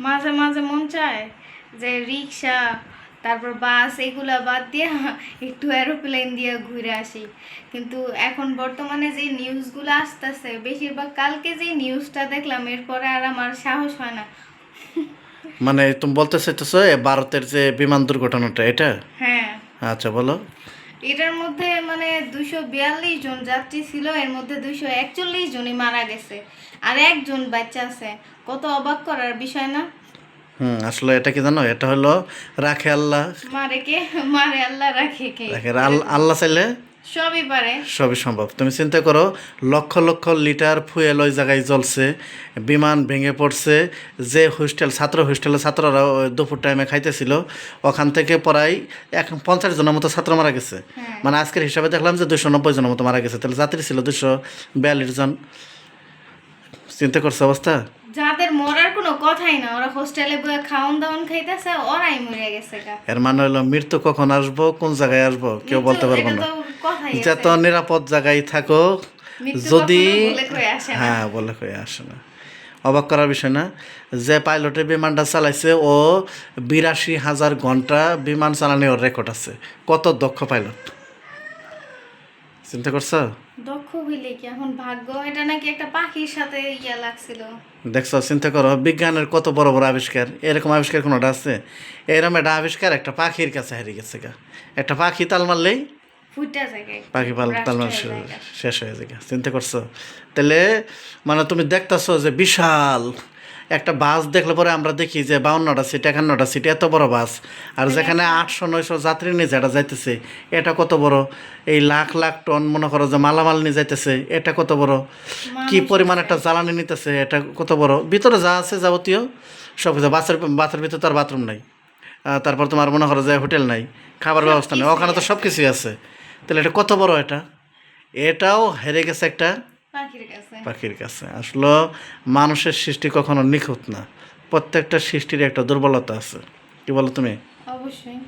মাঝে মাঝে মন চায় যে রিক্সা তারপর বাস এগুলা বাদ দিয়ে একটু এরোপ্লেন দিয়ে ঘুরে আসি, কিন্তু এখন বর্তমানে যে নিউজগুলো আসতেছে বেশিরভাগ কালকে যে নিউজটা দেখলাম এরপরে আর আমার সাহস হয় না। মানে তুমি বলতে চাইতেছো ভারতের যে বিমান দুর্ঘটনাটা এটা? হ্যাঁ, আচ্ছা বলো। এটার মধ্যে মানে 242 জন যাত্রী ছিল, এর মধ্যে 241 জনই মারা গেছে আর একজন বাচ্চা আছে। কত অবাক করার বিষয় না? আসলে এটা কি জানো, এটা হলো রাখে আল্লাহ, মারে কে? মারে আল্লাহ, রাখে কে? রাখে আল্লাহ চাইলে সবই পারে। সবই সম্ভব। তুমি চিন্তা করো, লক্ষ লক্ষ লিটার ফুয়েল ওই জায়গায় জ্বলছে, বিমান ভেঙে পড়ছে, যে হোস্টেলের ছাত্ররা ওই দুপুর টাইমে খাইতেছিল, ওখান থেকে প্রায় 50 জনের মতো ছাত্র মারা গেছে। হ্যাঁ, মানে আজকের হিসাবে দেখলাম যে 290 জনের মতো মারা গেছে, তাহলে যাত্রী ছিল 242 জন। চিন্তা করছে অবস্থা। যাদের মরার কোনো কথাই না, ওরা হোস্টেলে বসে খাওন দাওন খাইতেছে, ওরাই মরে গেছে গা। এর মানে হলো মৃত্যু কখন আসবো, কোন জায়গায় আসবো কেউ বলতে পারবো এটা না। তো কথাই যত আছে। নিরাপদ জায়গায় থাকো, মৃত্যু যদি কখনো বলে কয়ে আসে না। হ্যাঁ বলে কয়ে আসে না। অবাক করার বিষয় না, যে পাইলটের বিমানটা চালাইছে ও 82,000 ঘন্টা বিমান চালানি ওর রেকর্ড আছে। কত দক্ষ পাইলট, চিন্তা করছো? দক্ষ হইলে কি এখন ভাগ্য? এটা নাকি একটা পাখির সাথে ইয়া লাগছিল। দেখছো, চিন্তা করো, বিজ্ঞানের কত বড় বড় আবিষ্কার, এরকম আবিষ্কার কোনোটা আছে? এরকম একটা আবিষ্কার একটা পাখির কাছে হারিয়ে গেছে গা। একটা পাখি তাল মারলেই ফুটা জায়গায় পাখি ব্রাস্ট তাল মার হয়ে যায় গা। শেষ হয়ে যায় গা। চিন্তা করছো? তাহলে মানে তুমি দেখতেছো যে বিশাল একটা বাস দেখলে পরে আমরা দেখি যে 52টা সিট 51টা সিট, এত বড় বাস, আর যেখানে 800-900 যাত্রী নিয়ে যেটা যাইতেছে, এটা কত বড়। এই লাখ লাখ টন মনে করো যে মালামাল নিয়ে যাইতেছে, এটা কত বড়। কি মানুষ পরিমাণ আছে। একটা জ্বালানি নিতেছে, এটা কত বড়। ভিতরে যা আছে যাবতীয় সব কিছু, বাসের ভিতরে তার বাথরুম নাই, তারপর তোমার মনে করো যে হোটেল নাই, খাবার ব্যবস্থা নেই, ওখানে তো সব কিছুই আছে। তাহলে এটা কত বড় এটা। এটাও হেরে গেছে একটা পাখির কাছে। পাখির কাছে। আসলে মানুষের সৃষ্টি কখনো নিখুঁত না, প্রত্যেকটা সৃষ্টির একটা দুর্বলতা আছে। কি বলো তুমি? অবশ্যই।